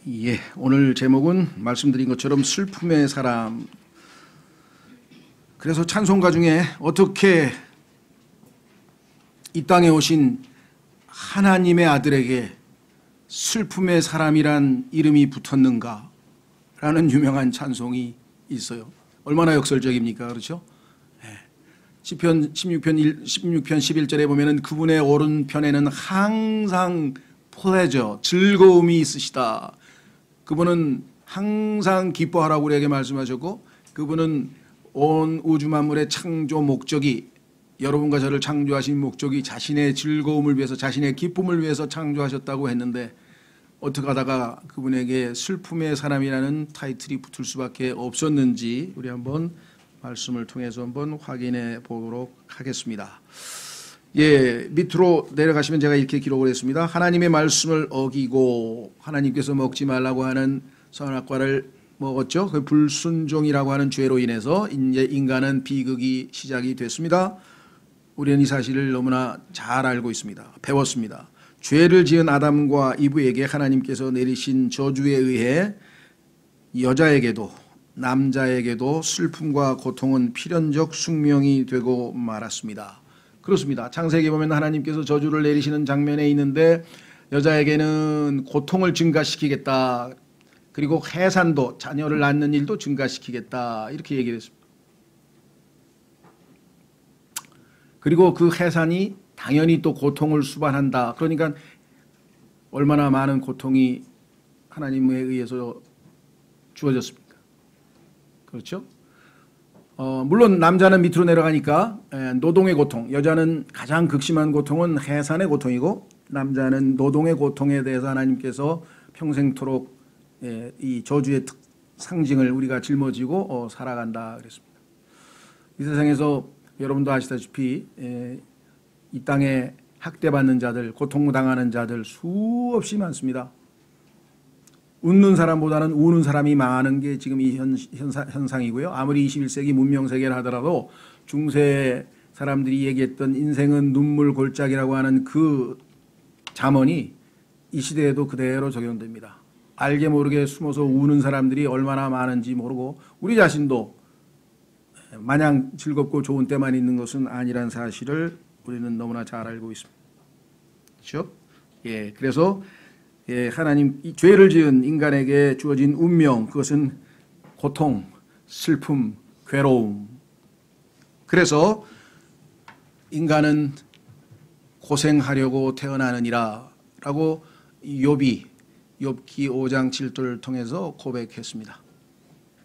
예, 오늘 제목은 말씀드린 것처럼 슬픔의 사람. 그래서 찬송가 중에 어떻게 이 땅에 오신 하나님의 아들에게 슬픔의 사람이란 이름이 붙었는가 라는 유명한 찬송이 있어요. 얼마나 역설적입니까? 그렇죠? 시편 16편 11절에 보면은 그분의 오른편에는 항상 pleasure, 즐거움이 있으시다. 그분은 항상 기뻐하라고 우리에게 말씀하셨고, 그분은 온 우주 만물의 창조 목적이, 여러분과 저를 창조하신 목적이 자신의 즐거움을 위해서, 자신의 기쁨을 위해서 창조하셨다고 했는데, 어떻게 하다가 그분에게 슬픔의 사람이라는 타이틀이 붙을 수밖에 없었는지 우리 한번 말씀을 통해서 한번 확인해 보도록 하겠습니다. 예, 밑으로 내려가시면 제가 이렇게 기록을 했습니다. 하나님의 말씀을 어기고 하나님께서 먹지 말라고 하는 선악과를 먹었죠. 그 불순종이라고 하는 죄로 인해서 이제 인간은 비극이 시작이 됐습니다. 우리는 이 사실을 너무나 잘 알고 있습니다. 배웠습니다. 죄를 지은 아담과 이브에게 하나님께서 내리신 저주에 의해 여자에게도 남자에게도 슬픔과 고통은 필연적 숙명이 되고 말았습니다. 그렇습니다. 창세기 보면 하나님께서 저주를 내리시는 장면에 있는데 여자에게는 고통을 증가시키겠다. 그리고 해산도, 자녀를 낳는 일도 증가시키겠다. 이렇게 얘기를 했습니다. 그리고 그 해산이 당연히 또 고통을 수반한다. 그러니까 얼마나 많은 고통이 하나님에 의해서 주어졌습니까? 그렇죠? 물론 남자는 밑으로 내려가니까 노동의 고통, 여자는 가장 극심한 고통은 해산의 고통이고, 남자는 노동의 고통에 대해서 하나님께서 평생토록 이 저주의 상징을 우리가 짊어지고 살아간다 그랬습니다. 이 세상에서 여러분도 아시다시피 이 땅에 학대받는 자들, 고통당하는 자들 수없이 많습니다. 웃는 사람보다는 우는 사람이 많은 게 지금 이 현상이고요. 아무리 21세기 문명세계를 하더라도 중세 사람들이 얘기했던 인생은 눈물 골짜기라고 하는 그 잠언이 이 시대에도 그대로 적용됩니다. 알게 모르게 숨어서 우는 사람들이 얼마나 많은지 모르고 우리 자신도 마냥 즐겁고 좋은 때만 있는 것은 아니란 사실을 우리는 너무나 잘 알고 있습니다. 그렇죠? 예, 그래서 하나님, 이 죄를 지은 인간에게 주어진 운명, 그것은 고통, 슬픔, 괴로움. 그래서 인간은 고생하려고 태어나느니라 라고 욥기 5장 7절을 통해서 고백했습니다.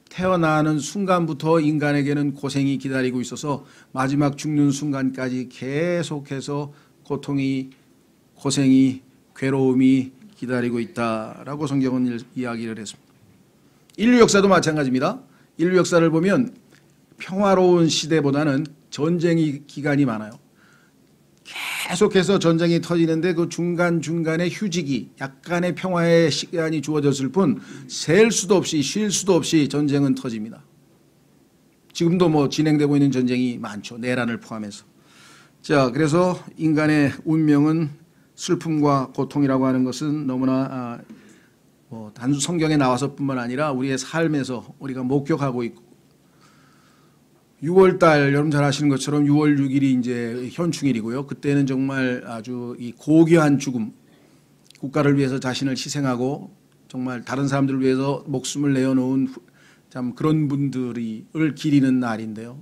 태어나는 순간부터 인간에게는 고생이 기다리고 있어서 마지막 죽는 순간까지 계속해서 고통이, 고생이, 괴로움이 기다리고 있다라고 성경은 이야기를 했습니다. 인류 역사도 마찬가지입니다. 인류 역사를 보면 평화로운 시대보다는 전쟁이 기간이 많아요. 계속해서 전쟁이 터지는데 그 중간중간에 휴지기, 약간의 평화의 시간이 주어졌을 뿐 셀 수도 없이, 쉴 수도 없이 전쟁은 터집니다. 지금도 뭐 진행되고 있는 전쟁이 많죠. 내란을 포함해서. 자, 그래서 인간의 운명은 슬픔과 고통이라고 하는 것은 너무나 단순 성경에 나와서뿐만 아니라 우리의 삶에서 우리가 목격하고 있고, 6월달 여러분 잘 아시는 것처럼 6월 6일이 이제 현충일이고요. 그때는 정말 아주 이 고귀한 죽음, 국가를 위해서 자신을 희생하고 정말 다른 사람들을 위해서 목숨을 내어놓은 참 그런 분들을 기리는 날인데요.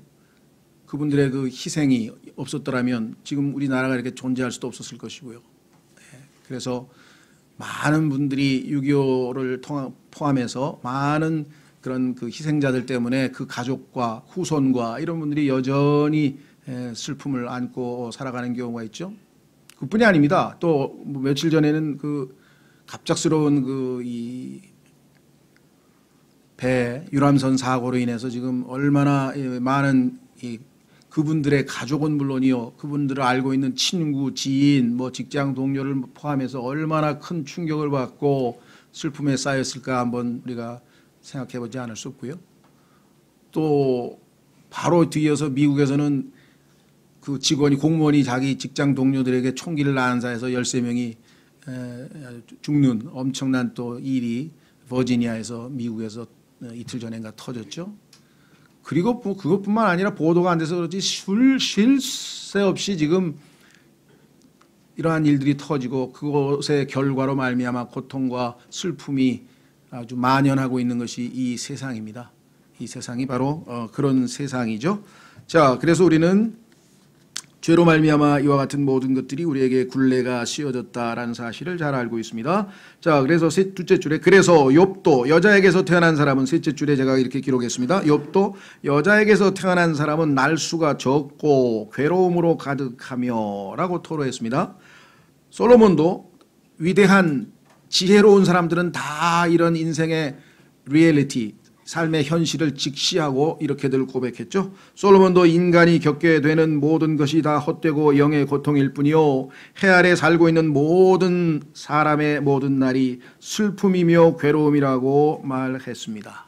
그분들의 그 희생이 없었더라면 지금 우리나라가 이렇게 존재할 수도 없었을 것이고요. 그래서 많은 분들이 6.25를 포함해서 많은 그런 그 희생자들 때문에 그 가족과 후손과 이런 분들이 여전히 슬픔을 안고 살아가는 경우가 있죠. 그뿐이 아닙니다. 또 며칠 전에는 그 갑작스러운 그 이 배 유람선 사고로 인해서 지금 얼마나 많은 그분들의 가족은 물론이요, 그분들을 알고 있는 친구, 지인, 뭐 직장 동료를 포함해서 얼마나 큰 충격을 받고 슬픔에 쌓였을까 한번 우리가 생각해 보지 않을 수 없고요. 또 바로 뒤이어서 미국에서는 그 직원이, 공무원이 자기 직장 동료들에게 총기를 난사해서 13명이 죽는 엄청난 또 일이 버지니아에서 미국에서 이틀 전인가 터졌죠. 그리고 그것뿐만 아니라 보도가 안 돼서 그렇지 쉴 새 없이 지금 이러한 일들이 터지고 그것의 결과로 말미암아 고통과 슬픔이 아주 만연하고 있는 것이 이 세상입니다. 이 세상이 바로 그런 세상이죠. 자, 그래서 우리는 죄로 말미암아 이와 같은 모든 것들이 우리에게 굴레가 씌워졌다라는 사실을 잘 알고 있습니다. 자, 그래서 둘째 줄에 그래서 욥도 여자에게서 태어난 사람은 셋째 줄에 제가 이렇게 기록했습니다. 욥도 여자에게서 태어난 사람은 날수가 적고 괴로움으로 가득하며라고 토로했습니다. 솔로몬도 위대한 지혜로운 사람들은 다 이런 인생의 리얼리티 삶의 현실을 직시하고 이렇게들 고백했죠. 솔로몬도 인간이 겪게 되는 모든 것이 다 헛되고 영의 고통일 뿐이요 해 아래 살고 있는 모든 사람의 모든 날이 슬픔이며 괴로움이라고 말했습니다.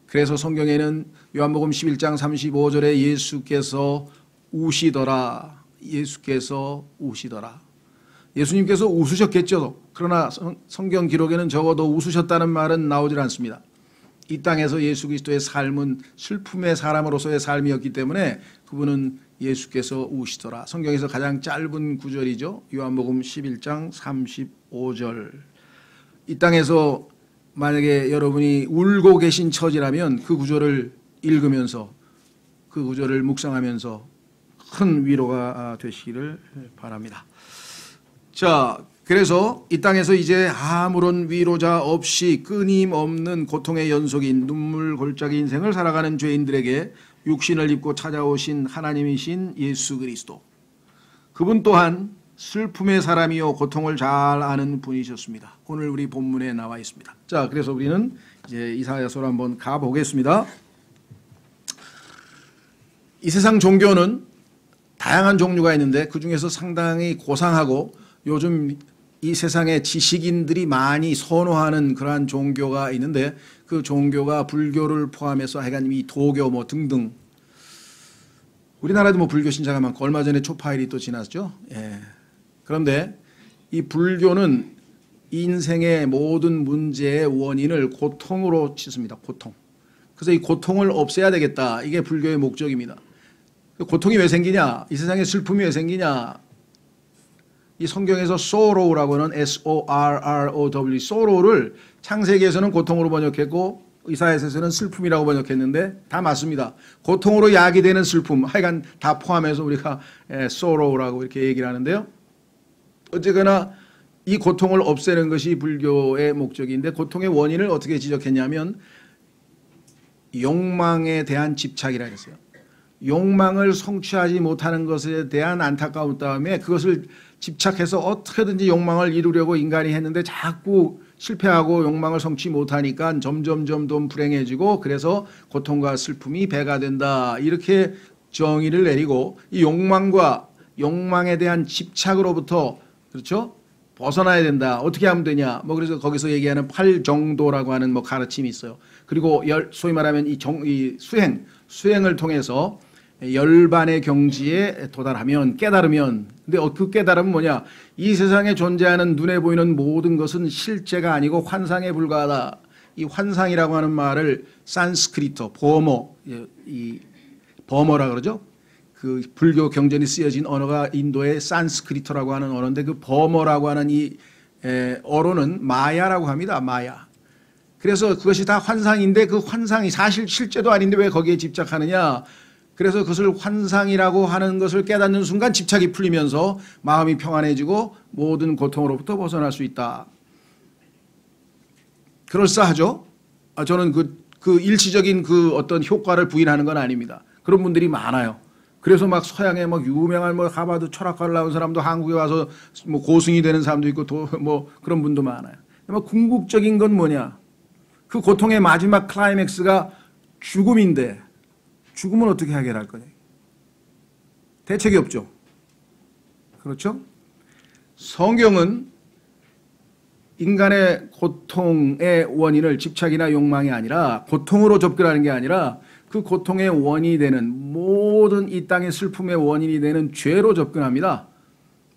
그래서 성경에는 요한복음 11장 35절에 예수께서 우시더라. 예수께서 우시더라. 예수님께서 웃으셨겠죠. 그러나 성경 기록에는 적어도 웃으셨다는 말은 나오질 않습니다. 이 땅에서 예수 그리스도의 삶은 슬픔의 사람으로서의 삶이었기 때문에 그분은 예수께서 우시더라. 성경에서 가장 짧은 구절이죠. 요한복음 11장 35절. 이 땅에서 만약에 여러분이 울고 계신 처지라면 그 구절을 읽으면서 그 구절을 묵상하면서 큰 위로가 되시기를 바랍니다. 자, 그래서 이 땅에서 이제 아무런 위로자 없이 끊임없는 고통의 연속인 눈물 골짜기 인생을 살아가는 죄인들에게 육신을 입고 찾아오신 하나님이신 예수 그리스도. 그분 또한 슬픔의 사람이요 고통을 잘 아는 분이셨습니다. 오늘 우리 본문에 나와 있습니다. 자, 그래서 우리는 이제 이사야서로 한번 가보겠습니다. 이 세상 종교는 다양한 종류가 있는데 그 중에서 상당히 고상하고 요즘 이 세상에 지식인들이 많이 선호하는 그러한 종교가 있는데 그 종교가 불교를 포함해서 하여간 이 도교 뭐 등등 우리나라도 뭐 불교 신자가 많고 얼마 전에 초파일이 또 지났죠. 예. 그런데 이 불교는 인생의 모든 문제의 원인을 고통으로 치습니다. 고통. 그래서 이 고통을 없애야 되겠다. 이게 불교의 목적입니다. 고통이 왜 생기냐? 이 세상에 슬픔이 왜 생기냐? 이 성경에서 sorrow라고 하는 S-O-R-R-O-W, sorrow를 창세기에서는 고통으로 번역했고 이사야서에서는 슬픔이라고 번역했는데 다 맞습니다. 고통으로 야기되는 슬픔, 하여간 다 포함해서 우리가 sorrow라고 이렇게 얘기를 하는데요. 어쨌거나 이 고통을 없애는 것이 불교의 목적인데 고통의 원인을 어떻게 지적했냐면 욕망에 대한 집착이라 했어요. 욕망을 성취하지 못하는 것에 대한 안타까움 다음에 그것을 집착해서 어떻게든지 욕망을 이루려고 인간이 했는데 자꾸 실패하고 욕망을 성취 못하니까 점점 불행해지고 그래서 고통과 슬픔이 배가 된다. 이렇게 정의를 내리고 이 욕망과 욕망에 대한 집착으로부터 그렇죠? 벗어나야 된다. 어떻게 하면 되냐? 뭐 그래서 거기서 얘기하는 8정도라고 하는 뭐 가르침이 있어요. 그리고 소위 말하면 이 수행을 통해서 열반의 경지에 도달하면 깨달으면 근데 그 깨달음은 뭐냐? 이 세상에 존재하는 눈에 보이는 모든 것은 실제가 아니고 환상에 불과하다. 이 환상이라고 하는 말을 산스크리트 버머라 그러죠. 그 불교 경전이 쓰여진 언어가 인도의 산스크리트라고 하는 언어인데 그 버머라고 하는 이 어로는 마야라고 합니다. 마야. 그래서 그것이 다 환상인데 그 환상이 사실 실제도 아닌데 왜 거기에 집착하느냐? 그래서 그것을 환상이라고 하는 것을 깨닫는 순간 집착이 풀리면서 마음이 평안해지고 모든 고통으로부터 벗어날 수 있다. 그럴싸하죠? 저는 그 일시적인 그 어떤 효과를 부인하는 건 아닙니다. 그런 분들이 많아요. 그래서 막 서양에 막 유명한 뭐 하버드 철학과를 나온 사람도 한국에 와서 뭐 고승이 되는 사람도 있고 뭐 그런 분도 많아요. 뭐 궁극적인 건 뭐냐? 그 고통의 마지막 클라이맥스가 죽음인데 죽음은 어떻게 해결할 거냐? 대책이 없죠. 그렇죠? 성경은 인간의 고통의 원인을 집착이나 욕망이 아니라 고통으로 접근하는 게 아니라 그 고통의 원인이 되는 모든 이 땅의 슬픔의 원인이 되는 죄로 접근합니다.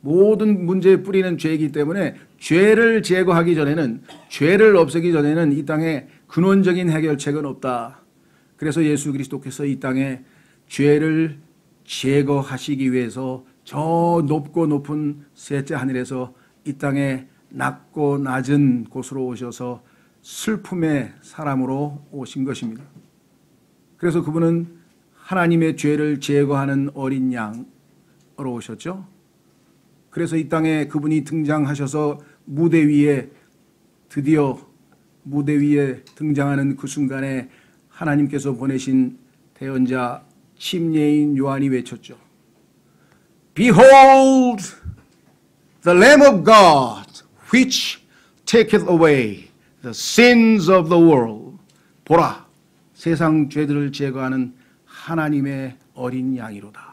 모든 문제의 뿌리는 죄이기 때문에 죄를 제거하기 전에는, 죄를 없애기 전에는 이 땅에 근원적인 해결책은 없다. 그래서 예수 그리스도께서 이 땅에 죄를 제거하시기 위해서 저 높고 높은 셋째 하늘에서 이 땅에 낮고 낮은 곳으로 오셔서 슬픔의 사람으로 오신 것입니다. 그래서 그분은 하나님의 죄를 제거하는 어린 양으로 오셨죠. 그래서 이 땅에 그분이 등장하셔서 무대 위에, 드디어 무대 위에 등장하는 그 순간에 하나님께서 보내신 대언자 침례인 요한이 외쳤죠. Behold the Lamb of God which taketh away the sins of the world. 보라, 세상 죄들을 제거하는 하나님의 어린 양이로다.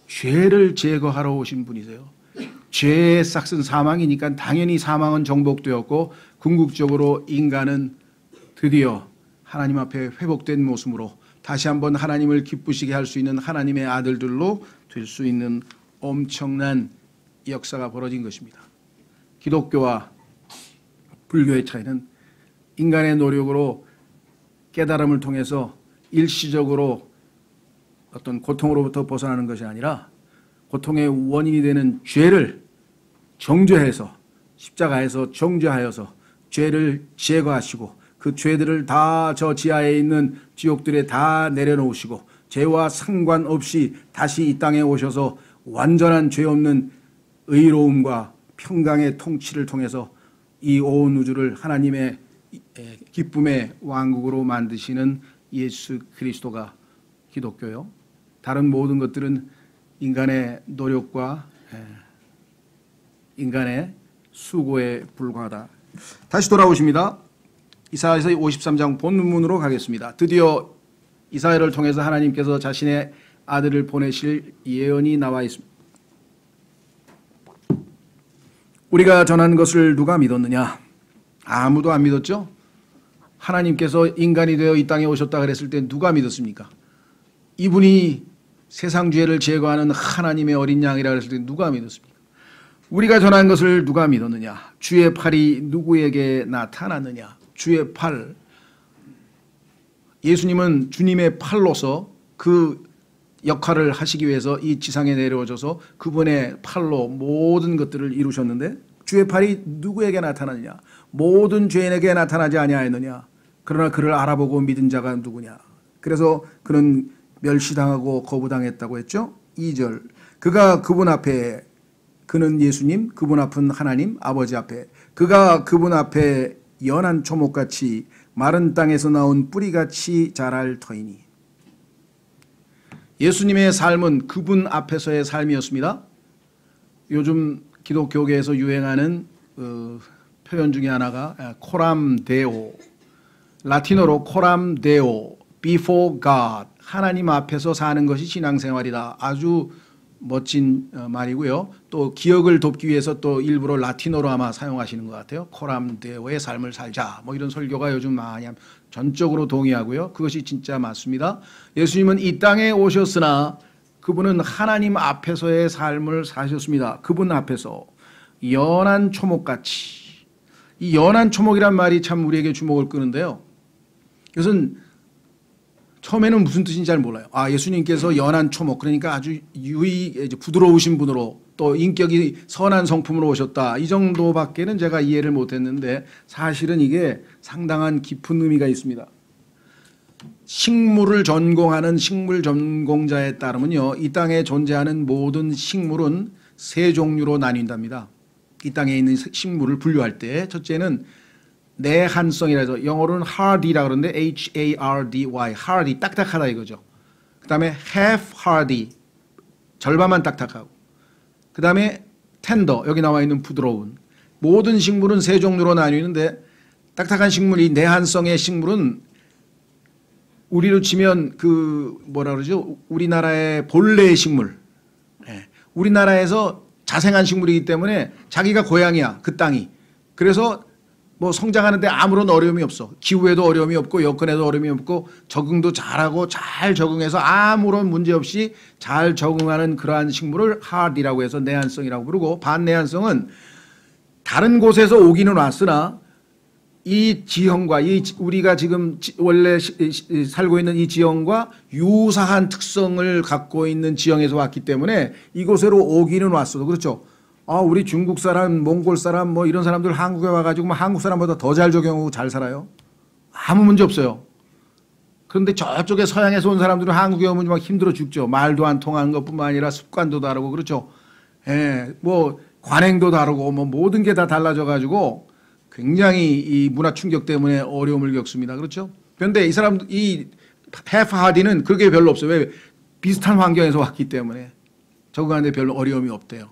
죄를 제거하러 오신 분이세요. 죄의 싹은 사망이니까 당연히 사망은 정복되었고 궁극적으로 인간은 드디어 하나님 앞에 회복된 모습으로 다시 한번 하나님을 기쁘시게 할 수 있는 하나님의 아들들로 될 수 있는 엄청난 역사가 벌어진 것입니다. 기독교와 불교의 차이는 인간의 노력으로 깨달음을 통해서 일시적으로 어떤 고통으로부터 벗어나는 것이 아니라 고통의 원인이 되는 죄를 정죄해서 십자가에서 정죄하여서 죄를 제거하시고 그 죄들을 다 저 지하에 있는 지옥들에 다 내려놓으시고 죄와 상관없이 다시 이 땅에 오셔서 완전한 죄 없는 의로움과 평강의 통치를 통해서 이 온 우주를 하나님의 기쁨의 왕국으로 만드시는 예수 그리스도가 기독교요. 다른 모든 것들은 인간의 노력과 인간의 수고에 불과하다. 다시 돌아오십니다. 이사야서 53장 본문으로 가겠습니다. 드디어 이사야를 통해서 하나님께서 자신의 아들을 보내실 예언이 나와 있습니다. 우리가 전한 것을 누가 믿었느냐? 아무도 안 믿었죠? 하나님께서 인간이 되어 이 땅에 오셨다 그랬을 때 누가 믿었습니까? 이분이 세상 죄를 제거하는 하나님의 어린 양이라 그랬을 때 누가 믿었습니까? 우리가 전한 것을 누가 믿었느냐? 주의 팔이 누구에게 나타났느냐? 주의 팔. 예수님은 주님의 팔로서 그 역할을 하시기 위해서 이 지상에 내려오셔서 그분의 팔로 모든 것들을 이루셨는데 주의 팔이 누구에게 나타났느냐? 모든 죄인에게 나타나지 아니하였느냐? 그러나 그를 알아보고 믿은 자가 누구냐? 그래서 그는 멸시당하고 거부당했다고 했죠. 2절. 그가 그분 앞에, 그는 예수님, 그분 앞은 하나님 아버지 앞에, 그가 그분 앞에 연한 초목같이 마른 땅에서 나온 뿌리같이 자랄 터이니. 예수님의 삶은 그분 앞에서의 삶이었습니다. 요즘 기독교계에서 유행하는 표현 중에 하나가 코람 데오, 라틴어로 코람 데오, before God, 하나님 앞에서 사는 것이 신앙생활이다. 아주 멋진 말이고요. 또 기억을 돕기 위해서 또 일부러 라틴어로 아마 사용하시는 것 같아요. 코람 데오의 삶을 살자. 뭐 이런 설교가 요즘 많이 전적으로 동의하고요. 그것이 진짜 맞습니다. 예수님은 이 땅에 오셨으나 그분은 하나님 앞에서의 삶을 사셨습니다. 그분 앞에서 연한 초목같이. 이 연한 초목이란 말이 참 우리에게 주목을 끄는데요. 이것은 처음에는 무슨 뜻인지 잘 몰라요. 아, 예수님께서 연한 초목, 그러니까 아주 부드러우신 분으로 또 인격이 선한 성품으로 오셨다. 이 정도밖에는 제가 이해를 못했는데 사실은 이게 상당한 깊은 의미가 있습니다. 식물을 전공하는 식물 전공자에 따르면요, 이 땅에 존재하는 모든 식물은 세 종류로 나뉜답니다. 이 땅에 있는 식물을 분류할 때 첫째는 내한성이라 해서 영어로는 hardy라 그러는데 H-A-R-D-Y, hardy, 딱딱하다 이거죠. 그 다음에 half hardy, 절반만 딱딱하고, 그 다음에 tender, 여기 나와 있는 부드러운. 모든 식물은 세 종류로 나뉘는데 딱딱한 식물이 내한성의 식물은 우리로 치면 그 뭐라 그러죠? 우리나라의 본래의 식물. 우리나라에서 자생한 식물이기 때문에 자기가 고향이야, 그 땅이. 그래서 뭐 성장하는데 아무런 어려움이 없어. 기후에도 어려움이 없고 여건에도 어려움이 없고 적응도 잘하고 잘 적응해서 아무런 문제 없이 잘 적응하는 그러한 식물을 하디라고 해서 내한성이라고 부르고, 반내한성은 다른 곳에서 오기는 왔으나 이 지형과 우리가 지금 원래 살고 있는 이 지형과 유사한 특성을 갖고 있는 지형에서 왔기 때문에 이곳으로 오기는 왔어도 그렇죠. 우리 중국 사람, 몽골 사람 뭐 이런 사람들 한국에 와가지고 뭐 한국 사람보다 더 잘 적용하고 잘 살아요. 아무 문제 없어요. 그런데 저쪽에 서양에서 온 사람들은 한국에 오면 막 힘들어 죽죠. 말도 안 통하는 것뿐만 아니라 습관도 다르고 그렇죠. 뭐 관행도 다르고 뭐 모든 게 다 달라져가지고 굉장히 이 문화 충격 때문에 어려움을 겪습니다. 그렇죠? 그런데 이 해프 하디는 그게 별로 없어요. 왜? 비슷한 환경에서 왔기 때문에 적응하는데 별로 어려움이 없대요.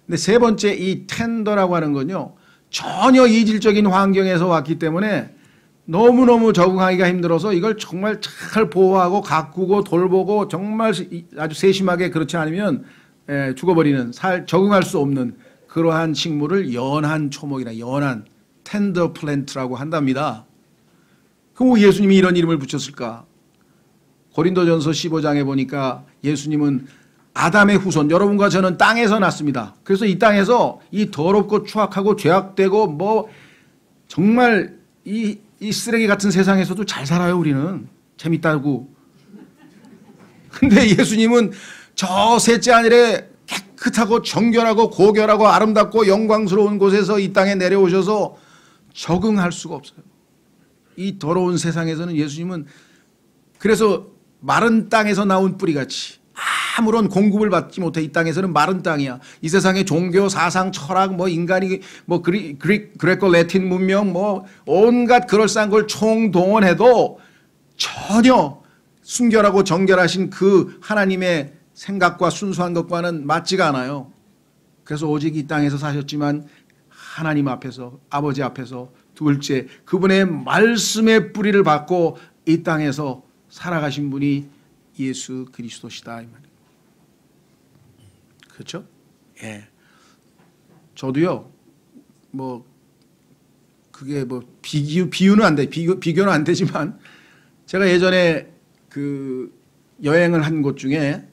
근데 세 번째 이 텐더라고 하는 건요. 전혀 이질적인 환경에서 왔기 때문에 너무너무 적응하기가 힘들어서 이걸 정말 잘 보호하고 가꾸고 돌보고 정말 아주 세심하게 그렇지 않으면 죽어버리는 적응할 수 없는 그러한 식물을 연한 초목이나 연한 텐더 플랜트라고 한답니다. 그럼 예수님이 이런 이름을 붙였을까? 고린도전서 15장에 보니까 예수님은 아담의 후손, 여러분과 저는 땅에서 났습니다. 그래서 이 땅에서 이 더럽고 추악하고 죄악되고 뭐 정말 이 쓰레기 같은 세상에서도 잘 살아요. 우리는 재밌다고. 근데 예수님은 저 셋째 하늘에 깨끗하고 정결하고 고결하고 아름답고 영광스러운 곳에서 이 땅에 내려오셔서 적응할 수가 없어요. 이 더러운 세상에서는 예수님은 그래서 마른 땅에서 나온 뿌리같이 아무런 공급을 받지 못해 이 땅에서는 마른 땅이야. 이 세상의 종교, 사상, 철학, 뭐 인간이 뭐 그레코 레틴 문명 뭐 온갖 그럴싸한 걸 총동원해도 전혀 순결하고 정결하신 그 하나님의 생각과 순수한 것과는 맞지가 않아요. 그래서 오직 이 땅에서 사셨지만 하나님 앞에서 아버지 앞에서 둘째 그분의 말씀의 뿌리를 받고 이 땅에서 살아가신 분이 예수 그리스도시다 이 말이에요. 그렇죠? 예. 저도요. 뭐 그게 뭐 비유는 안 돼. 비교는 안 되지만 제가 예전에 그 여행을 한 곳 중에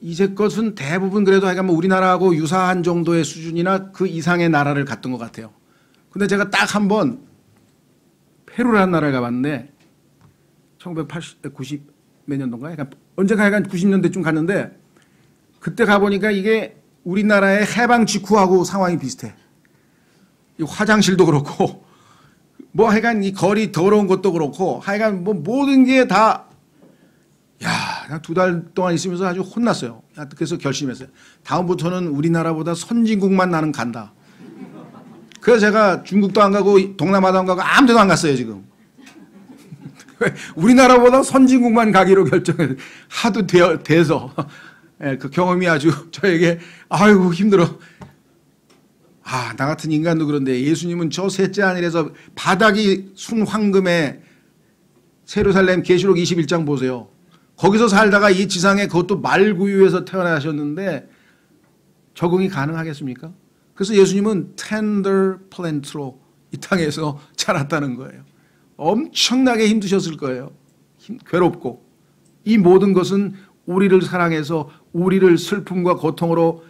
이제껏은 대부분 그래도 하여간 뭐 우리나라하고 유사한 정도의 수준이나 그 이상의 나라를 갔던 것 같아요. 근데 제가 딱 한 번 페루라는 나라를 가봤는데 1990 몇 년도인가? 약간 언제가 약간 90년대쯤 갔는데 그때 가보니까 이게 우리나라의 해방 직후하고 상황이 비슷해. 이 화장실도 그렇고 뭐 하여간 이 거리 더러운 것도 그렇고 하여간 뭐 모든 게 다 그냥 2달 동안 있으면서 아주 혼났어요. 그래서 결심했어요. 다음부터는 우리나라보다 선진국만 나는 간다. 그래서 제가 중국도 안 가고 동남아도 안 가고 아무 데도 안 갔어요 지금. 우리나라보다 선진국만 가기로 결정해서 하도 돼서 그 경험이 아주 저에게 아이고 힘들어. 나 같은 인간도 그런데 예수님은 저 셋째 하늘에서 바닥이 순황금에 예루살렘 계시록 21장 보세요. 거기서 살다가 이 지상에 그것도 말구유에서 태어나셨는데 적응이 가능하겠습니까? 그래서 예수님은 tender plant로 이 땅에서 자랐다는 거예요. 엄청나게 힘드셨을 거예요. 괴롭고 이 모든 것은 우리를 사랑해서 우리를 슬픔과 고통으로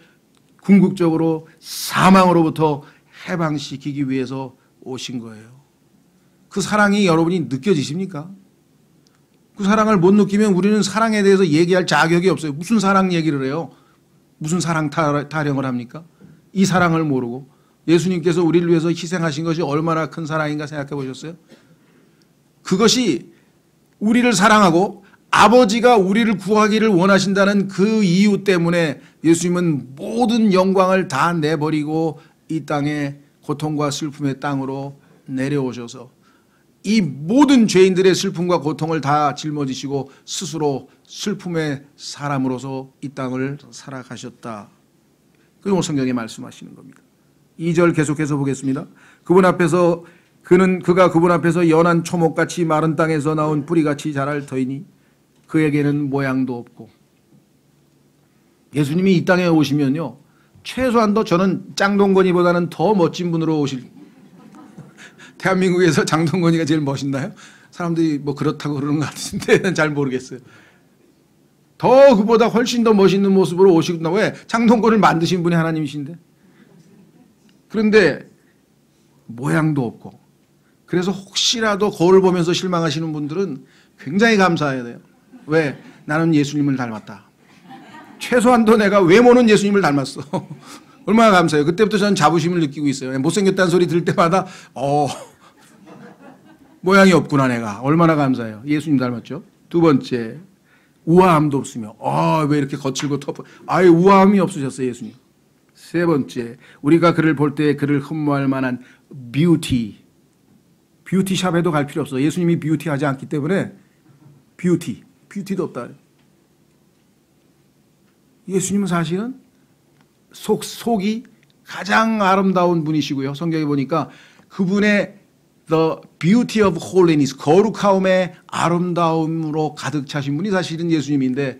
궁극적으로 사망으로부터 해방시키기 위해서 오신 거예요. 그 사랑이 여러분이 느껴지십니까? 그 사랑을 못 느끼면 우리는 사랑에 대해서 얘기할 자격이 없어요. 무슨 사랑 얘기를 해요? 무슨 사랑 타령을 합니까? 이 사랑을 모르고 예수님께서 우리를 위해서 희생하신 것이 얼마나 큰 사랑인가 생각해 보셨어요? 그것이 우리를 사랑하고 아버지가 우리를 구하기를 원하신다는 그 이유 때문에 예수님은 모든 영광을 다 내버리고 이 땅에 고통과 슬픔의 땅으로 내려오셔서 이 모든 죄인들의 슬픔과 고통을 다 짊어지시고 스스로 슬픔의 사람으로서 이 땅을 살아가셨다. 그리고 성경에 말씀하시는 겁니다. 2절 계속해서 보겠습니다. 그가 그분 앞에서 연한 초목같이 마른 땅에서 나온 뿌리같이 자랄 터이니 그에게는 모양도 없고. 예수님이 이 땅에 오시면요 최소한도 저는 장동건이보다는 더 멋진 분으로 오실. 대한민국에서 장동건이가 제일 멋있나요? 사람들이 뭐 그렇다고 그러는 것 같은데 잘 모르겠어요. 더 그보다 훨씬 더 멋있는 모습으로 오시구나. 왜? 장동건을 만드신 분이 하나님이신데. 그런데 모양도 없고, 그래서 혹시라도 거울 보면서 실망하시는 분들은 굉장히 감사해야 돼요. 왜? 나는 예수님을 닮았다. 최소한도 내가 외모는 예수님을 닮았어. 얼마나 감사해요. 그때부터 저는 자부심을 느끼고 있어요. 못생겼다는 소리 들을 때마다 모양이 없구나 내가. 얼마나 감사해요. 예수님 닮았죠. 두 번째, 우아함도 없으며 왜 이렇게 거칠고 터프. 아예 우아함이 없으셨어요 예수님. 세 번째, 우리가 그를 볼 때 그를 흠모할 만한 뷰티샵에도 갈 필요 없어. 예수님이 뷰티하지 않기 때문에 뷰티도 없다. 예수님은 사실은 속이 가장 아름다운 분이시고요. 성경에 보니까 그분의 The beauty of holiness, 거룩함의 아름다움으로 가득 차신 분이 사실은 예수님인데,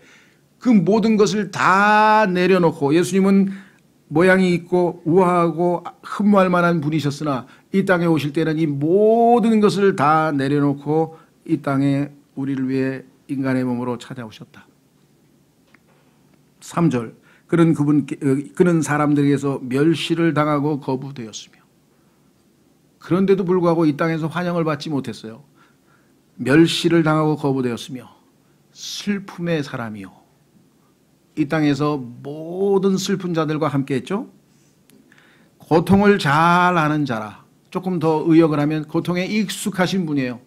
그 모든 것을 다 내려놓고, 예수님은 모양이 있고 우아하고 흠모할 만한 분이셨으나 이 땅에 오실 때는 이 모든 것을 다 내려놓고 이 땅에 우리를 위해 인간의 몸으로 찾아오셨다. 3절, 그는 사람들에게서 멸시를 당하고 거부되었으며, 그런데도 불구하고 이 땅에서 환영을 받지 못했어요. 멸시를 당하고 거부되었으며 슬픔의 사람이요, 이 땅에서 모든 슬픈 자들과 함께 했죠. 고통을 잘 아는 자라. 조금 더 의역을 하면 고통에 익숙하신 분이에요.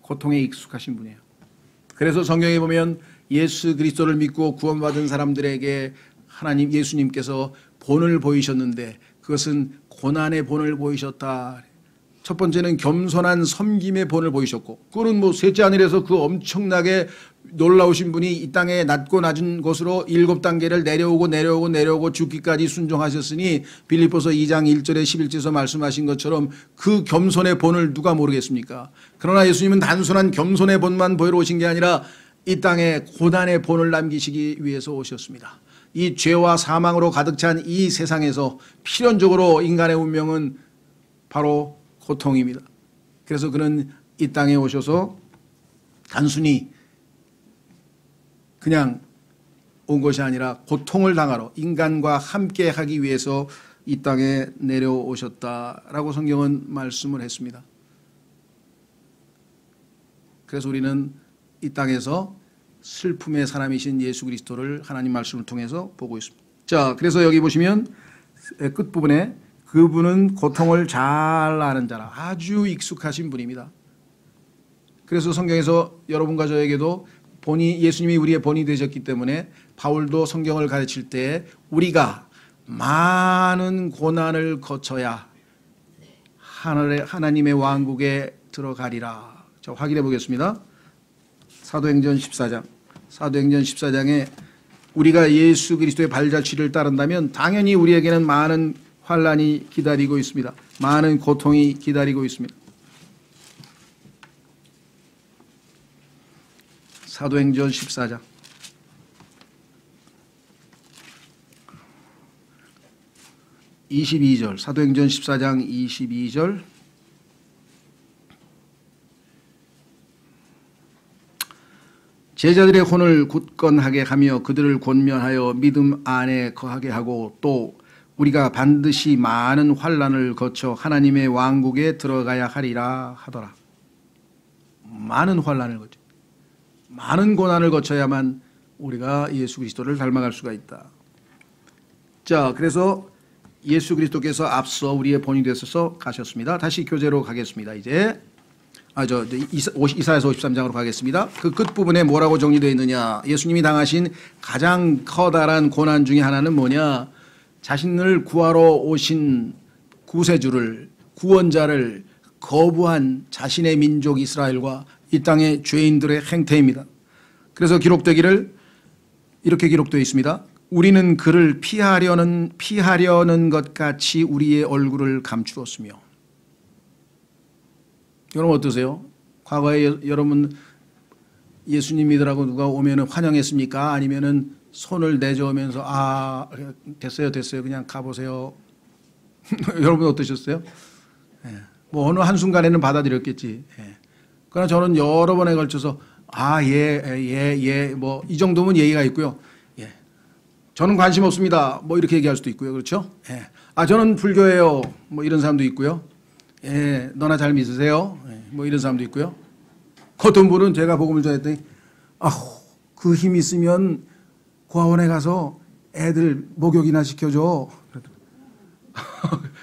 고통에 익숙하신 분이에요. 그래서 성경에 보면 예수 그리스도를 믿고 구원받은 사람들에게 하나님 예수님께서 본을 보이셨는데 그것은 고난의 본을 보이셨다. 첫 번째는 겸손한 섬김의 본을 보이셨고, 그거는 셋째 하늘에서 그 엄청나게 놀라우신 분이 이 땅에 낮고 낮은 곳으로 7단계를 내려오고 죽기까지 순종하셨으니 빌립보서 2장 1절에 11절에서 말씀하신 것처럼 그 겸손의 본을 누가 모르겠습니까? 그러나 예수님은 단순한 겸손의 본만 보이러 오신 게 아니라 이 땅에 고난의 본을 남기시기 위해서 오셨습니다. 이 죄와 사망으로 가득 찬 이 세상에서 필연적으로 인간의 운명은 바로 고통입니다. 그래서 그는 이 땅에 오셔서 단순히 그냥 온 것이 아니라 고통을 당하러 인간과 함께 하기 위해서 이 땅에 내려오셨다라고 성경은 말씀을 했습니다. 그래서 우리는 이 땅에서 슬픔의 사람이신 예수 그리스도를 하나님 말씀을 통해서 보고 있습니다. 자, 그래서 여기 보시면 끝부분에 그분은 고통을 잘 아는 자라, 아주 익숙하신 분입니다. 그래서 성경에서 여러분과 저에게도 예수님이 우리의 본이 되셨기 때문에 바울도 성경을 가르칠 때 우리가 많은 고난을 거쳐야 하나님의 왕국에 들어가리라. 자, 확인해 보겠습니다. 사도행전 14장에 우리가 예수 그리스도의 발자취를 따른다면 당연히 우리에게는 많은 환난이 기다리고 있습니다. 많은 고통이 기다리고 있습니다. 사도행전 14장 22절, 사도행전 14장 22절. 제자들의 혼을 굳건하게 하며 그들을 권면하여 믿음 안에 거하게 하고 또 우리가 반드시 많은 환난을 거쳐 하나님의 왕국에 들어가야 하리라 하더라. 많은 환난을 거쳐, 많은 고난을 거쳐야만 우리가 예수 그리스도를 닮아갈 수가 있다. 자, 그래서 예수 그리스도께서 앞서 우리의 본이 되셔서 가셨습니다. 다시 교재로 가겠습니다. 이사야서 53장으로 가겠습니다. 그 끝부분에 뭐라고 정리되어 있느냐. 예수님이 당하신 가장 커다란 고난 중에 하나는 뭐냐. 자신을 구하러 오신 구세주를, 구원자를 거부한 자신의 민족 이스라엘과 이 땅의 죄인들의 행태입니다. 그래서 기록되기를 이렇게 기록되어 있습니다. 우리는 그를 피하려는 것 같이 우리의 얼굴을 감추었으며. 여러분 어떠세요? 과거에 여러분 예수님 믿으라고 누가 오면 환영했습니까? 아니면은 손을 내저으면서 됐어요 그냥 가보세요. 여러분 어떠셨어요? 뭐 어느 한순간에는 받아들였겠지. 그러나 저는 여러 번에 걸쳐서 뭐 이 정도면 예의가 있고요. 저는 관심 없습니다. 뭐 이렇게 얘기할 수도 있고요. 그렇죠? 예. 아, 저는 불교예요. 뭐 이런 사람도 있고요. 예, 너나 잘 믿으세요. 예, 뭐 이런 사람도 있고요. 어떤 분은 제가 복음을 전했더니 그 힘 있으면 고아원에 가서 애들 목욕이나 시켜줘.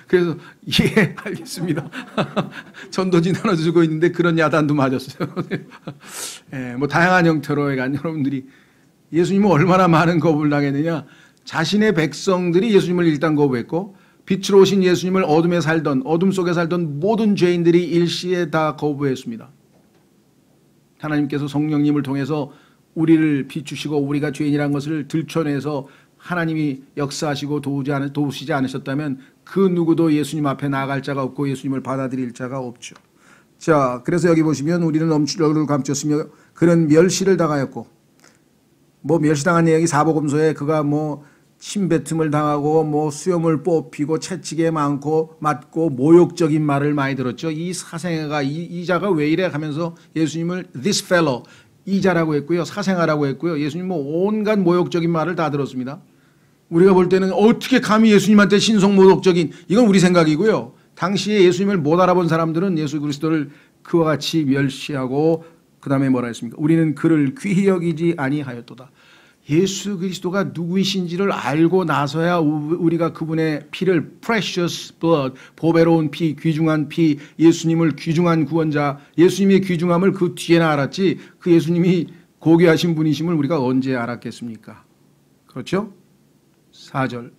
그래서 예, 알겠습니다. 전도지 나눠주고 있는데 그런 야단도 맞았어요. 예, 뭐 다양한 형태로 해간 여러분들이 예수님은 얼마나 많은 거부를 당했느냐. 자신의 백성들이 예수님을 일단 거부했고 빛으로 오신 예수님을 어둠 속에 살던 모든 죄인들이 일시에 다 거부했습니다. 하나님께서 성령님을 통해서 우리를 비추시고 우리가 죄인이라는 것을 들춰내서 하나님이 역사하시고 도우시지 않으셨다면 그 누구도 예수님 앞에 나아갈 자가 없고 예수님을 받아들일 자가 없죠. 자, 그래서 여기 보시면 우리는 얼굴을 감췄으며 그는 멸시를 당하였고, 뭐 멸시당한 내용이 사복음서에 그가 뭐 침뱉음을 당하고 뭐 수염을 뽑히고 채찍에 맞고 모욕적인 말을 많이 들었죠. 이 사생아가 이 자가 왜 이래 하면서 예수님을 this fellow 이자라고 했고요. 사생아라고 했고요. 예수님 뭐 온갖 모욕적인 말을 다 들었습니다. 우리가 볼 때는 어떻게 감히 예수님한테 신성모독적인, 이건 우리 생각이고요. 당시에 예수님을 못 알아본 사람들은 예수 그리스도를 그와 같이 멸시하고 그 다음에 뭐라 했습니까? 우리는 그를 귀히 여기지 아니하였도다. 예수 그리스도가 누구이신지를 알고 나서야 우리가 그분의 피를 precious blood, 보배로운 피, 귀중한 피, 예수님을 귀중한 구원자, 예수님의 귀중함을 그 뒤에나 알았지 그 예수님이 고귀하신 분이심을 우리가 언제 알았겠습니까? 그렇죠? 4절.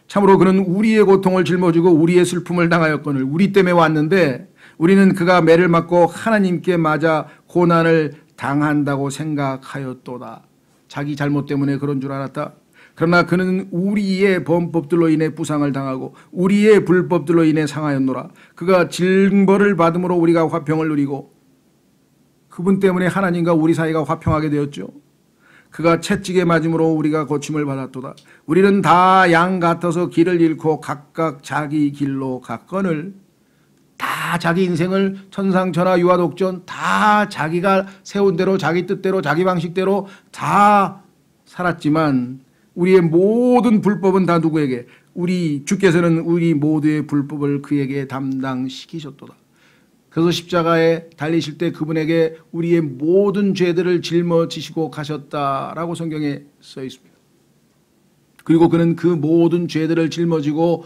참으로 그는 우리의 고통을 짊어지고 우리의 슬픔을 당하였거늘 우리 때문에 왔는데 우리는 그가 매를 맞고 하나님께 맞아 고난을 당한다고 생각하였도다. 자기 잘못 때문에 그런 줄 알았다. 그러나 그는 우리의 범법들로 인해 부상을 당하고 우리의 불법들로 인해 상하였노라. 그가 징벌을 받음으로 우리가 화평을 누리고, 그분 때문에 하나님과 우리 사이가 화평하게 되었죠. 그가 채찍에 맞음으로 우리가 고침을 받았도다. 우리는 다 양 같아서 길을 잃고 각각 자기 길로 갔거늘, 다 자기 인생을 천상천하 유아독전 다 자기가 세운 대로 자기 뜻대로 자기 방식대로 다 살았지만 우리의 모든 불법은 다 누구에게? 주께서는 우리 모두의 불법을 그에게 담당시키셨도다. 그래서 십자가에 달리실 때 그분에게 우리의 모든 죄들을 짊어지시고 가셨다라고 성경에 써 있습니다. 그리고 그는 그 모든 죄들을 짊어지고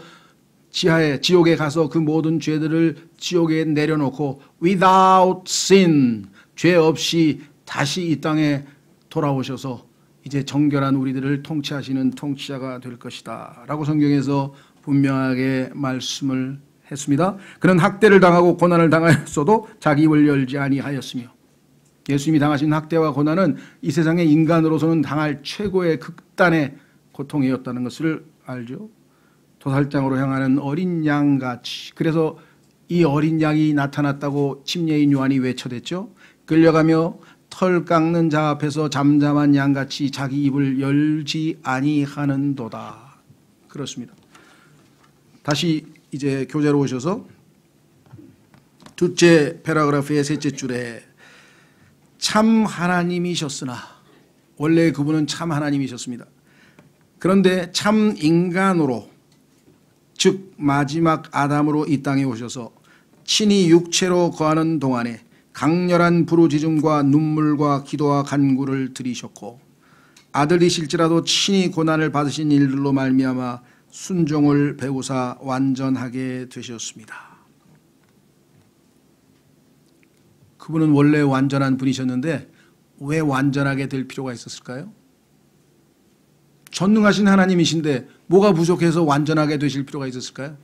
지옥에 가서 그 모든 죄들을 지옥에 내려놓고 without sin, 죄 없이 다시 이 땅에 돌아오셔서 이제 정결한 우리들을 통치하시는 통치자가 될 것이다 라고 성경에서 분명하게 말씀을 했습니다. 그는 학대를 당하고 고난을 당하였어도 자기 입을 열지 아니하였으며, 예수님이 당하신 학대와 고난은 이 세상의 인간으로서는 당할 최고의 극단의 고통이었다는 것을 알죠. 도살장으로 향하는 어린 양같이. 그래서 이 어린 양이 나타났다고 침례인 요한이 외쳐댔죠. 끌려가며 털 깎는 자 앞에서 잠잠한 양같이 자기 입을 열지 아니하는도다. 그렇습니다. 다시 이제 교재로 오셔서 둘째 패러그래프의 셋째 줄에 참 하나님이셨으나, 원래 그분은 참 하나님이셨습니다. 그런데 참 인간으로, 즉 마지막 아담으로 이 땅에 오셔서 친히 육체로 거하는 동안에 강렬한 부르짖음과 눈물과 기도와 간구를 드리셨고, 아들이실지라도 친히 고난을 받으신 일들로 말미암아 순종을 배우사 완전하게 되셨습니다. 그분은 원래 완전한 분이셨는데 왜 완전하게 될 필요가 있었을까요? 전능하신 하나님이신데 뭐가 부족해서 완전하게 되실 필요가 있었을까요?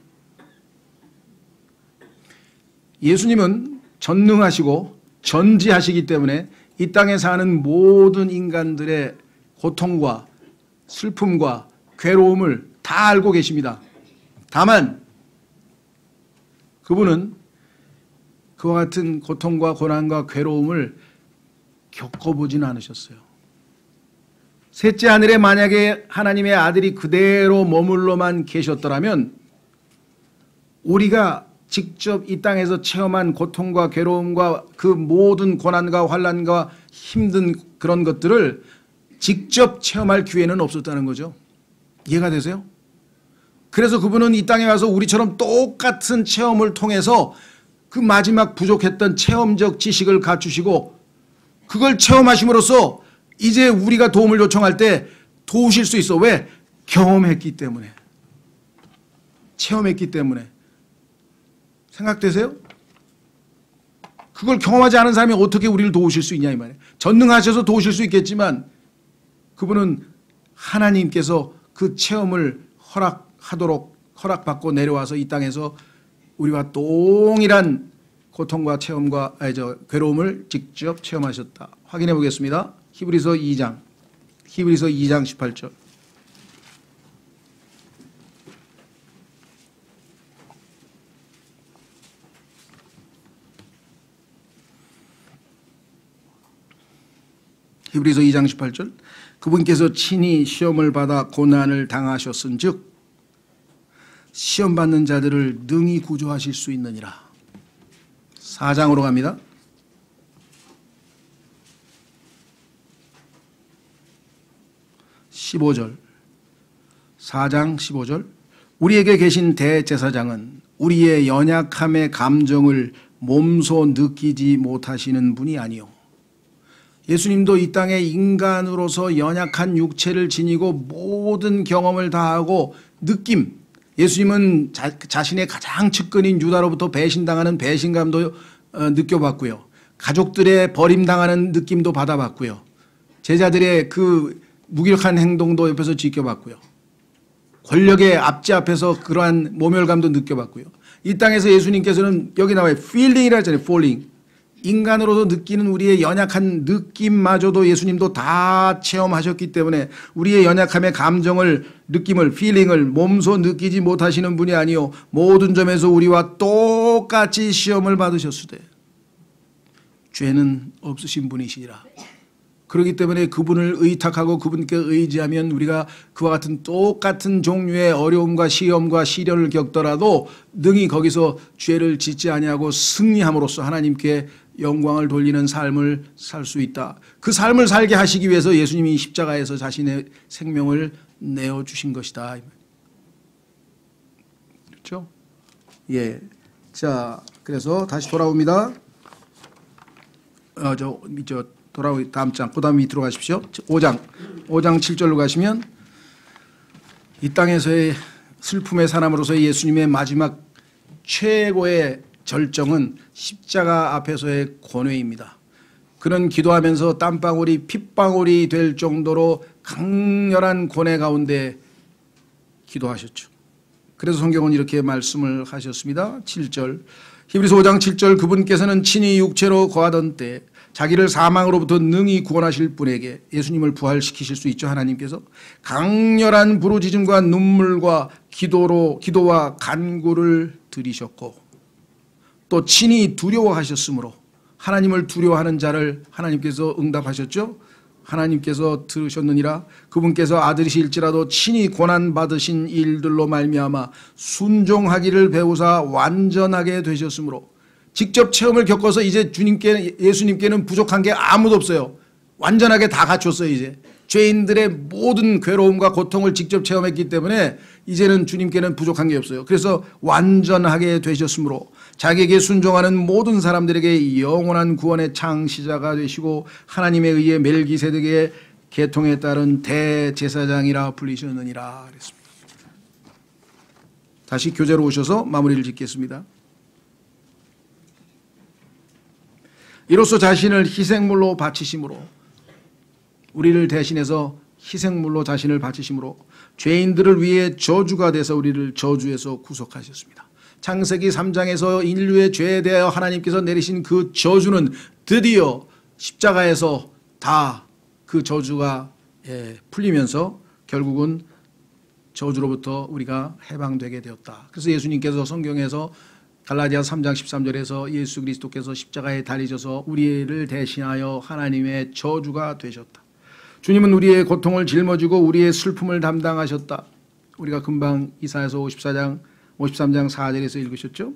예수님은 전능하시고 전지하시기 때문에 이 땅에 사는 모든 인간들의 고통과 슬픔과 괴로움을 다 알고 계십니다. 다만 그분은 그와 같은 고통과 고난과 괴로움을 겪어보지는 않으셨어요. 셋째 하늘에 만약에 하나님의 아들이 그대로 머물러만 계셨더라면 우리가 직접 이 땅에서 체험한 고통과 괴로움과 그 모든 고난과 환난과 힘든 그런 것들을 직접 체험할 기회는 없었다는 거죠. 이해가 되세요? 그래서 그분은 이 땅에 와서 우리처럼 똑같은 체험을 통해서 그 마지막 부족했던 체험적 지식을 갖추시고 그걸 체험하심으로써 이제 우리가 도움을 요청할 때 도우실 수 있어. 왜? 경험했기 때문에. 체험했기 때문에. 생각되세요? 그걸 경험하지 않은 사람이 어떻게 우리를 도우실 수 있냐 이 말이에요. 전능하셔서 도우실 수 있겠지만 그분은 하나님께서 그 체험을 허락받고 내려와서 이 땅에서 우리와 동일한 고통과 체험과 괴로움을 직접 체험하셨다. 확인해 보겠습니다. 히브리서 2장 18절. 히브리서 2장 18절. 그분께서 친히 시험을 받아 고난을 당하셨은즉 시험 받는 자들을 능히 구조하실 수 있느니라. 4장으로 갑니다. 15절. 4장 15절. 우리에게 계신 대제사장은 우리의 연약함의 감정을 몸소 느끼지 못하시는 분이 아니요. 예수님도 이 땅에 인간으로서 연약한 육체를 지니고 모든 경험을 다하고 느낌, 예수님은 자신의 가장 측근인 유다로부터 배신당하는 배신감도 느껴봤고요. 가족들의 버림당하는 느낌도 받아봤고요. 제자들의 그 무기력한 행동도 옆에서 지켜봤고요. 권력의 압제 앞에서 그러한 모멸감도 느껴봤고요. 이 땅에서 예수님께서는 여기 나와요. feeling이라 하잖아요. falling. 인간으로도 느끼는 우리의 연약한 느낌마저도 예수님도 다 체험하셨기 때문에 우리의 연약함의 감정을, 느낌을, feeling을 몸소 느끼지 못하시는 분이 아니요 모든 점에서 우리와 똑같이 시험을 받으셨으되 죄는 없으신 분이시니라. 그렇기 때문에 그분을 의탁하고 그분께 의지하면 우리가 그와 같은 똑같은 종류의 어려움과 시험과 시련을 겪더라도 능히 거기서 죄를 짓지 아니하고 승리함으로써 하나님께 영광을 돌리는 삶을 살 수 있다. 그 삶을 살게 하시기 위해서 예수님이 십자가에서 자신의 생명을 내어주신 것이다. 그렇죠? 예. 자, 그래서 다시 돌아옵니다. 다음 장, 그 다음 밑으로 가십시오. 5장 7절로 가시면 이 땅에서의 슬픔의 사람으로서의 예수님의 마지막 최고의 절정은 십자가 앞에서의 권회입니다. 그는 기도하면서 땀방울이 핏방울이 될 정도로 강렬한 권회 가운데 기도하셨죠. 그래서 성경은 이렇게 말씀을 하셨습니다. 7절. 히브리서 5장 7절. 그분께서는 친히 육체로 거하던 때 자기를 사망으로부터 능히 구원하실 분에게, 예수님을 부활시키실 수 있죠. 하나님께서 강렬한 부르짖음과 눈물과 기도와 간구를 드리셨고 또 친히 두려워하셨으므로 하나님을 두려워하는 자를 하나님께서 응답하셨죠. 하나님께서 들으셨느니라. 그분께서 아들이실지라도 친히 고난받으신 일들로 말미암아 순종하기를 배우사 완전하게 되셨으므로, 직접 체험을 겪어서 이제 예수님께는 부족한 게 아무도 없어요. 완전하게 다 갖췄어요. 이제 죄인들의 모든 괴로움과 고통을 직접 체험했기 때문에 이제는 주님께는 부족한 게 없어요. 그래서 완전하게 되셨으므로 자기에게 순종하는 모든 사람들에게 영원한 구원의 창시자가 되시고 하나님에 의해 멜기세덱의 계통에 따른 대제사장이라 불리셨느니라 그랬습니다. 다시 교재로 오셔서 마무리를 짓겠습니다. 이로써 자신을 희생물로 바치심으로, 우리를 대신해서 희생물로 자신을 바치심으로 죄인들을 위해 저주가 돼서 우리를 저주에서 구속하셨습니다. 창세기 3장에서 인류의 죄에 대하여 하나님께서 내리신 그 저주는 드디어 십자가에서 다 그 저주가 풀리면서 결국은 저주로부터 우리가 해방되게 되었다. 그래서 예수님께서 성경에서 갈라디아서 3장 13절에서 예수 그리스도께서 십자가에 달리셔서 우리를 대신하여 하나님의 저주가 되셨다. 주님은 우리의 고통을 짊어지고 우리의 슬픔을 담당하셨다. 우리가 금방 이사야서 53장 4절에서 읽으셨죠.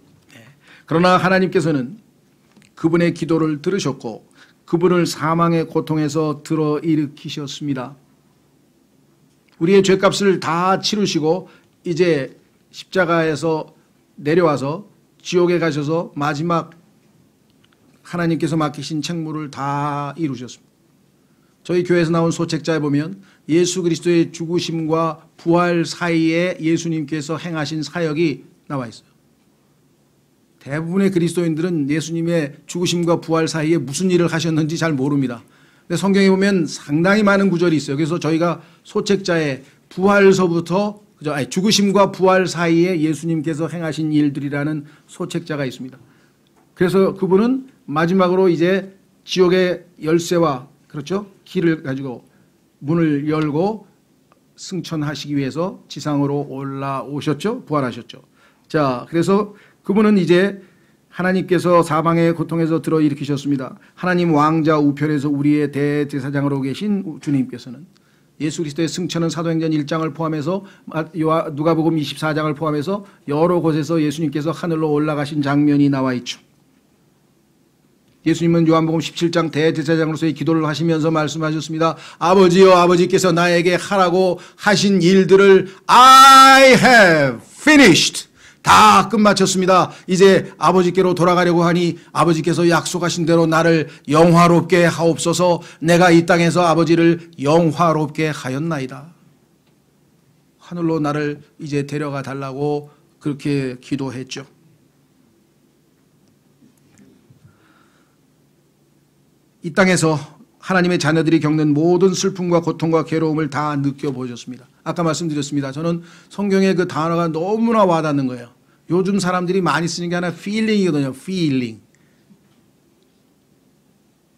그러나 하나님께서는 그분의 기도를 들으셨고 그분을 사망의 고통에서 들어 일으키셨습니다. 우리의 죄값을 다 치르시고 이제 십자가에서 내려와서 지옥에 가셔서 마지막 하나님께서 맡기신 책무를 다 이루셨습니다. 저희 교회에서 나온 소책자에 보면 예수 그리스도의 죽으심과 부활 사이에 예수님께서 행하신 사역이 나와 있어요. 대부분의 그리스도인들은 예수님의 죽으심과 부활 사이에 무슨 일을 하셨는지 잘 모릅니다. 근데 성경에 보면 상당히 많은 구절이 있어요. 그래서 저희가 소책자의 부활서부터 죽으심과 부활 사이에 예수님께서 행하신 일들이라는 소책자가 있습니다. 그래서 그분은 마지막으로 이제 지옥의 열쇠와 그렇죠? 길을 가지고 문을 열고 승천하시기 위해서 지상으로 올라오셨죠? 부활하셨죠. 자, 그래서 그분은 이제 하나님께서 사방의 고통에서 들어 일으키셨습니다. 하나님 왕자 우편에서 우리의 대제사장으로 계신 주님께서는 예수 그리스도의 승천은 사도행전 1장을 포함해서 누가복음 24장을 포함해서 여러 곳에서 예수님께서 하늘로 올라가신 장면이 나와 있죠. 예수님은 요한복음 17장 대제사장으로서의 기도를 하시면서 말씀하셨습니다. 아버지여, 아버지께서 나에게 하라고 하신 일들을 I have finished. 다 끝마쳤습니다. 이제 아버지께로 돌아가려고 하니 아버지께서 약속하신 대로 나를 영화롭게 하옵소서. 내가 이 땅에서 아버지를 영화롭게 하였나이다. 하늘로 나를 이제 데려가 달라고 그렇게 기도했죠. 이 땅에서 하나님의 자녀들이 겪는 모든 슬픔과 고통과 괴로움을 다 느껴보셨습니다. 아까 말씀드렸습니다. 저는 성경의 그 단어가 너무나 와닿는 거예요. 요즘 사람들이 많이 쓰는 게 하나 feeling이거든요. feeling.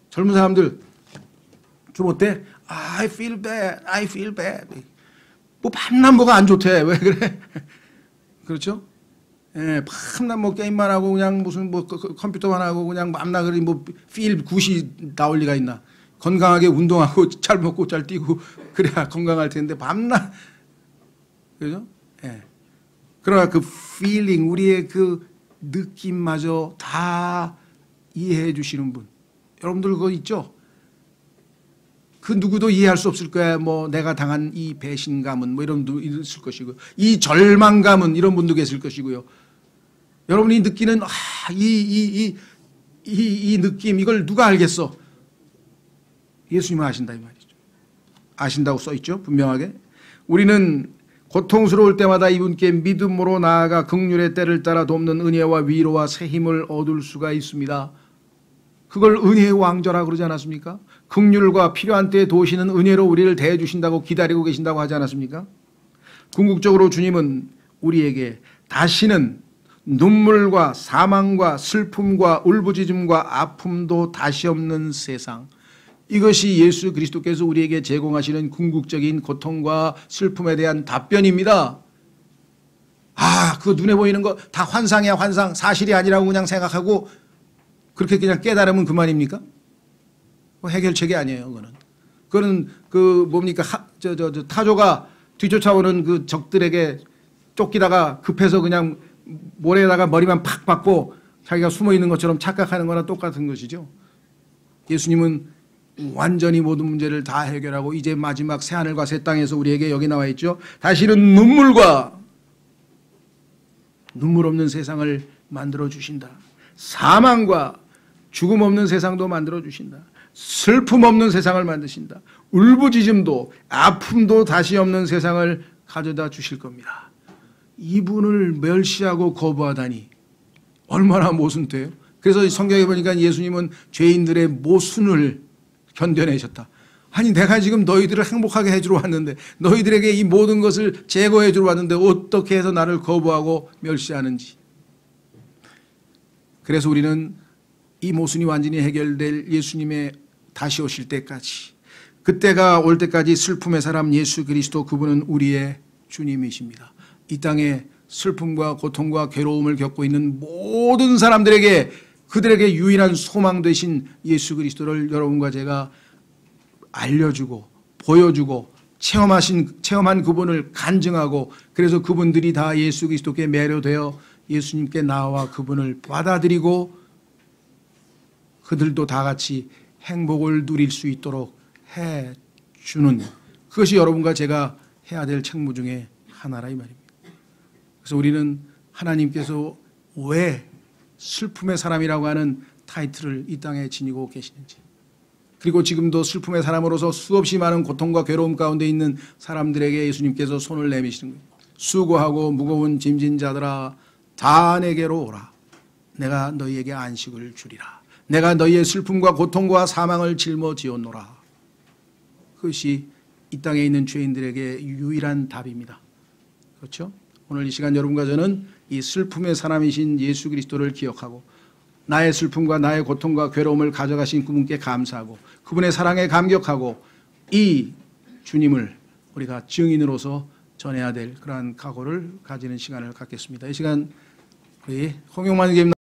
젊은 사람들 좀 어때? I feel bad. I feel bad. 뭐 밤낮 뭐가 안 좋대. 왜 그래? 그렇죠? 예, 밤낮 뭐 게임만 하고 그냥 무슨 뭐 컴퓨터만 하고 그냥 밤낮 그리 뭐 feel good이 나올 리가 있나? 건강하게 운동하고 잘 먹고 잘 뛰고 그래야 건강할 텐데 밤낮 그죠? 예. 그러나 그 feeling 우리의 그 느낌마저 다 이해해 주시는 분 여러분들 그거 있죠? 그 누구도 이해할 수 없을 거야. 뭐 내가 당한 이 배신감은 뭐 이런 분도 있을 것이고 이 절망감은 이런 분도 계실 것이고요. 여러분이 느끼는 이 느낌 이걸 누가 알겠어? 예수님은 아신다 이 말이죠. 아신다고 써 있죠. 분명하게. 우리는 고통스러울 때마다 이분께 믿음으로 나아가 긍휼의 때를 따라 돕는 은혜와 위로와 새 힘을 얻을 수가 있습니다. 그걸 은혜의 왕조라고 그러지 않았습니까? 긍휼과 필요한 때에 도우시는 은혜로 우리를 대해 주신다고 기다리고 계신다고 하지 않았습니까? 궁극적으로 주님은 우리에게 다시는 눈물과 사망과 슬픔과 울부짖음과 아픔도 다시 없는 세상, 이것이 예수 그리스도께서 우리에게 제공하시는 궁극적인 고통과 슬픔에 대한 답변입니다. 그거 눈에 보이는 거 다 환상이야, 환상. 사실이 아니라고 그냥 생각하고 그렇게 그냥 깨달으면 그만입니까? 해결책이 아니에요, 그거는. 그거는 그 뭡니까? 타조가 뒤쫓아오는 그 적들에게 쫓기다가 급해서 그냥 모래에다가 머리만 팍 박고 자기가 숨어 있는 것처럼 착각하는 거나 똑같은 것이죠. 예수님은 완전히 모든 문제를 다 해결하고 이제 마지막 새하늘과 새 땅에서 우리에게 여기 나와 있죠. 다시는 눈물 없는 세상을 만들어 주신다. 사망과 죽음 없는 세상도 만들어 주신다. 슬픔 없는 세상을 만드신다. 울부짖음도 아픔도 다시 없는 세상을 가져다 주실 겁니다. 이분을 멸시하고 거부하다니 얼마나 모순돼요. 그래서 성경에 보니까 예수님은 죄인들의 모순을 견뎌내셨다. 아니 내가 지금 너희들을 행복하게 해주러 왔는데 너희들에게 이 모든 것을 제거해 주러 왔는데 어떻게 해서 나를 거부하고 멸시하는지. 그래서 우리는 이 모순이 완전히 해결될 예수님의 다시 오실 때까지, 그때가 올 때까지 슬픔의 사람 예수 그리스도, 그분은 우리의 주님이십니다. 이 땅에 슬픔과 고통과 괴로움을 겪고 있는 모든 사람들에게 그들에게 유일한 소망 되신 예수 그리스도를 여러분과 제가 알려주고 보여주고 체험한 그분을 간증하고, 그래서 그분들이 다 예수 그리스도께 매료되어 예수님께 나와 그분을 받아들이고 그들도 다 같이 행복을 누릴 수 있도록 해주는, 그것이 여러분과 제가 해야 될 책무 중에 하나라 이 말입니다. 그래서 우리는 하나님께서 왜 슬픔의 사람이라고 하는 타이틀을 이 땅에 지니고 계시는지, 그리고 지금도 슬픔의 사람으로서 수없이 많은 고통과 괴로움 가운데 있는 사람들에게 예수님께서 손을 내미시는 거예요. 수고하고 무거운 짐진 자들아 다 내게로 오라. 내가 너희에게 안식을 주리라. 내가 너희의 슬픔과 고통과 사망을 짊어지었노라. 그것이 이 땅에 있는 죄인들에게 유일한 답입니다. 그렇죠? 오늘 이 시간 여러분과 저는 이 슬픔의 사람이신 예수 그리스도를 기억하고 나의 슬픔과 나의 고통과 괴로움을 가져가신 그분께 감사하고 그분의 사랑에 감격하고 이 주님을 우리가 증인으로서 전해야 될 그러한 각오를 가지는 시간을 갖겠습니다. 이 시간 우리 홍용만 교님